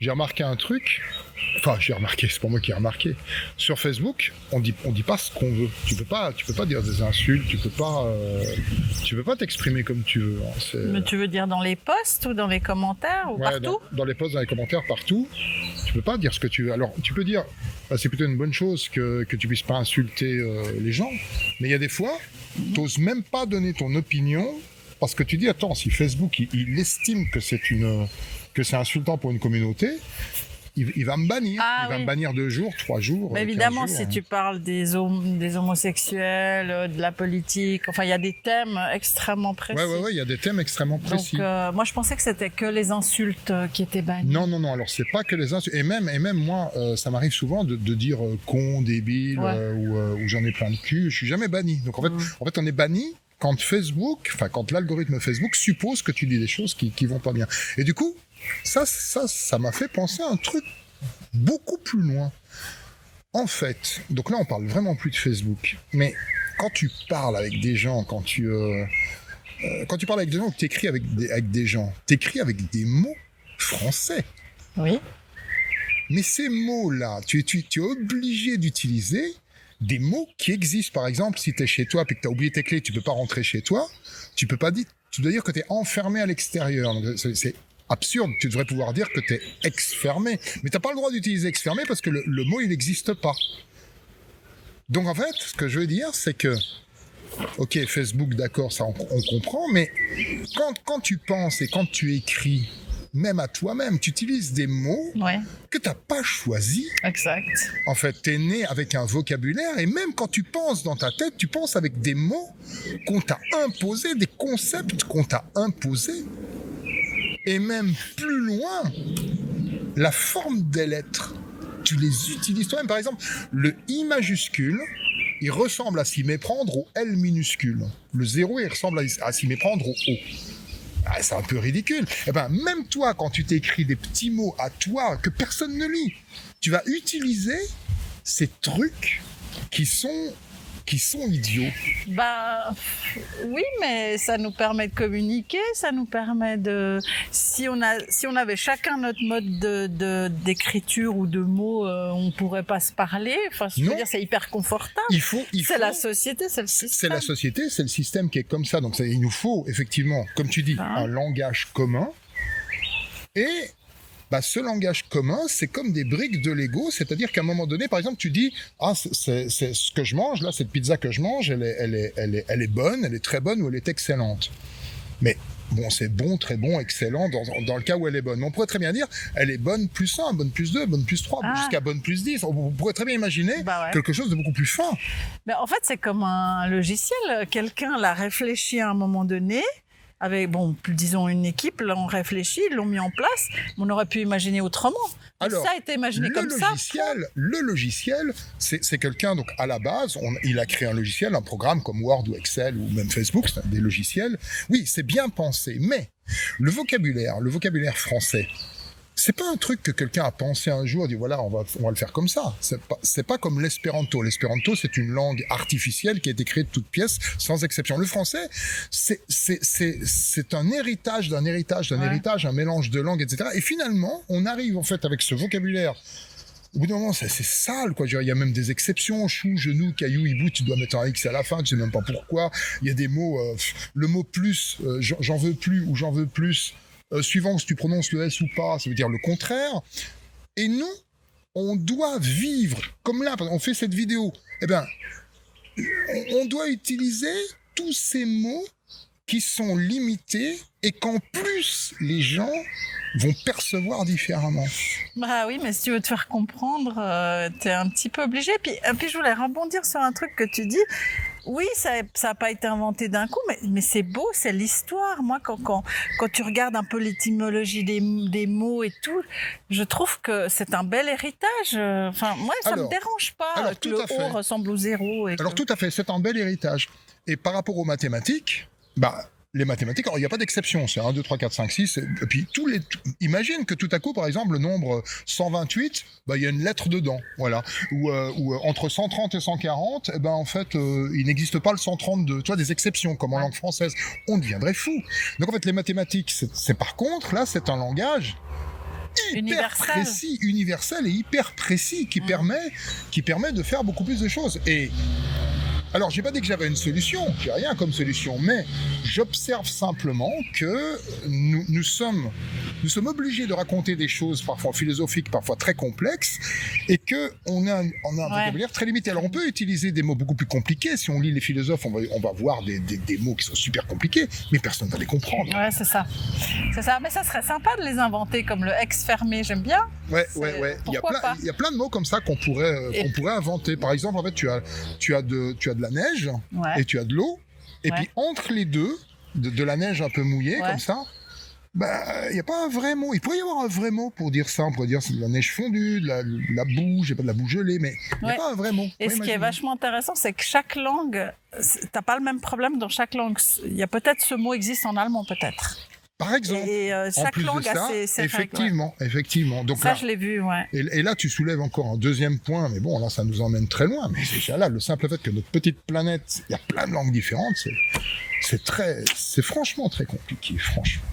j'ai remarqué un truc. Enfin, c'est pas moi qui ai remarqué. Sur Facebook, on dit pas ce qu'on veut. Tu peux pas dire des insultes, tu peux pas t'exprimer comme tu veux. Hein. Mais tu veux dire dans les posts ou dans les commentaires ou partout? Dans les posts, dans les commentaires, partout. Tu peux pas dire ce que tu veux. Alors, tu peux dire, c'est plutôt une bonne chose que tu puisses pas insulter les gens. Mais il y a des fois, t'oses même pas donner ton opinion parce que tu dis, attends, si Facebook, il estime que c'est insultant pour une communauté, il va me bannir. Il va me bannir 2 jours, 3 jours. Mais évidemment, 15 jours, si tu parles des homosexuels, de la politique, enfin, il y a des thèmes extrêmement précis. Ouais, il y a des thèmes extrêmement précis. Donc, moi, je pensais que c'était que les insultes qui étaient bannies. Non, alors c'est pas que les insultes. Et même moi, ça m'arrive souvent de dire con, débile, ou j'en ai plein de cul. Je suis jamais banni. Donc en fait, on est banni quand quand l'algorithme Facebook suppose que tu dis des choses qui vont pas bien. Et du coup, ça m'a fait penser à un truc beaucoup plus loin. En fait, donc là on parle vraiment plus de Facebook, mais quand tu parles avec des gens, quand tu parles avec des gens, tu écris avec des gens, t'écris avec des mots français. Oui. Mais ces mots-là, tu es obligé d'utiliser des mots qui existent. Par exemple, si tu es chez toi et que tu as oublié tes clés, tu peux pas rentrer chez toi, tu dois dire que tu es enfermé à l'extérieur. Donc, c'est absurde, tu devrais pouvoir dire que tu es ex-fermé. Mais tu n'as pas le droit d'utiliser ex-fermé parce que le mot, il n'existe pas. Donc en fait, ce que je veux dire, c'est que, ok, Facebook, d'accord, ça on comprend, mais quand tu penses et quand tu écris, même à toi-même, tu utilises des mots que tu n'as pas choisis. Exact. En fait, tu es né avec un vocabulaire et même quand tu penses dans ta tête, tu penses avec des mots qu'on t'a imposés, des concepts qu'on t'a imposés. Et même plus loin, la forme des lettres, tu les utilises toi-même. Par exemple, le I majuscule, il ressemble à s'y méprendre au L minuscule. Le 0, il ressemble à s'y méprendre au O. Ah, c'est un peu ridicule. Eh ben, même toi, quand tu t'écris des petits mots à toi que personne ne lit, tu vas utiliser ces trucs qui sont idiots. Bah oui, mais ça nous permet de communiquer, ça nous permet de... Si on avait chacun notre mode d'écriture ou de mots, on pourrait pas se parler. Enfin, je veux dire, c'est hyper confortable. C'est la société, c'est le système. C'est la société, c'est le système qui est comme ça. Donc il nous faut effectivement, comme tu dis, un langage commun. Et ce langage commun, c'est comme des briques de Lego, c'est-à-dire qu'à un moment donné, par exemple, tu dis c'est ce que je mange là, cette pizza que je mange, elle est bonne, elle est très bonne ou elle est excellente. Mais bon, c'est bon, très bon, excellent dans le cas où elle est bonne. Mais on pourrait très bien dire elle est bonne plus 1, bonne plus 2, bonne plus 3, jusqu'à bonne plus 10. On pourrait très bien imaginer quelque chose de beaucoup plus fin. Mais en fait, c'est comme un logiciel. Quelqu'un l'a réfléchi à un moment donné. Avec, disons une équipe, là on réfléchit, ils l'ont mis en place, mais on aurait pu imaginer autrement. Alors, ça a été imaginé comme ça. Le logiciel, c'est quelqu'un, donc à la base, il a créé un logiciel, un programme comme Word ou Excel ou même Facebook, c'est des logiciels. Oui, c'est bien pensé, mais le vocabulaire français, c'est pas un truc que quelqu'un a pensé un jour, dit voilà, on va le faire comme ça. C'est pas comme l'espéranto. L'espéranto, c'est une langue artificielle qui a été créée de toutes pièces, sans exception. Le français, c'est un héritage d'un héritage, un mélange de langues, etc. Et finalement, on arrive en fait avec ce vocabulaire. Au bout d'un moment, c'est sale, quoi. Il y a même des exceptions. Chou, genou, caillou, hibou, tu dois mettre un X à la fin, tu sais même pas pourquoi. Il y a des mots, le mot plus, j'en veux plus ou j'en veux plus. Suivant si tu prononces le S ou pas, ça veut dire le contraire. Et nous, on doit vivre comme là, on fait cette vidéo. Eh bien, on doit utiliser tous ces mots qui sont limités et qu'en plus, les gens vont percevoir différemment. Bah oui, mais si tu veux te faire comprendre, t'es un petit peu obligé. Puis je voulais rebondir sur un truc que tu dis. Oui, ça a pas été inventé d'un coup, mais c'est beau, c'est l'histoire. Moi, quand tu regardes un peu l'étymologie des mots et tout, je trouve que c'est un bel héritage. Enfin, moi, ça me dérange pas que le O ressemble au 0. Alors, tout à fait, c'est un bel héritage. Et par rapport aux mathématiques, les mathématiques, il n'y a pas d'exception, c'est 1, 2, 3, 4, 5, 6, et puis imagine que tout à coup, par exemple, le nombre 128, il y a une lettre dedans, voilà, ou entre 130 et 140, en fait, il n'existe pas le 132, tu vois, des exceptions, comme en langue française, on deviendrait fou. Donc en fait, les mathématiques, c'est par contre, là, c'est un langage universel et hyper précis, qui permet de faire beaucoup plus de choses. Et alors, j'ai pas dit que j'avais une solution, j'ai rien comme solution, mais j'observe simplement que nous sommes obligés de raconter des choses parfois philosophiques, parfois très complexes, et que on a un vocabulaire très limité. Alors, on peut utiliser des mots beaucoup plus compliqués. Si on lit les philosophes, on va voir des mots qui sont super compliqués, mais personne ne va les comprendre. Ouais, c'est ça. Mais ça serait sympa de les inventer, comme le ex fermé, j'aime bien. Ouais. Il y a plein de mots comme ça qu'on pourrait inventer. Par exemple, en fait, tu as de la neige et tu as de l'eau, et puis entre les deux, de la neige un peu mouillée comme ça, il n'y a pas un vrai mot. Il pourrait y avoir un vrai mot pour dire ça. On pourrait dire c'est de la neige fondue, de la boue, j'ai pas de la boue gelée, mais il n'y a pas un vrai mot. Et ce qui est vachement intéressant, c'est que chaque langue, t'as pas le même problème dans chaque langue. Il y a peut-être ce mot existe en allemand, peut-être. Par exemple, et chaque langue a ses effectivement. Donc ça, là, je l'ai vu, et là, tu soulèves encore un deuxième point, mais bon, là, ça nous emmène très loin. Mais déjà là, le simple fait que notre petite planète, il y a plein de langues différentes, c'est franchement très compliqué, franchement.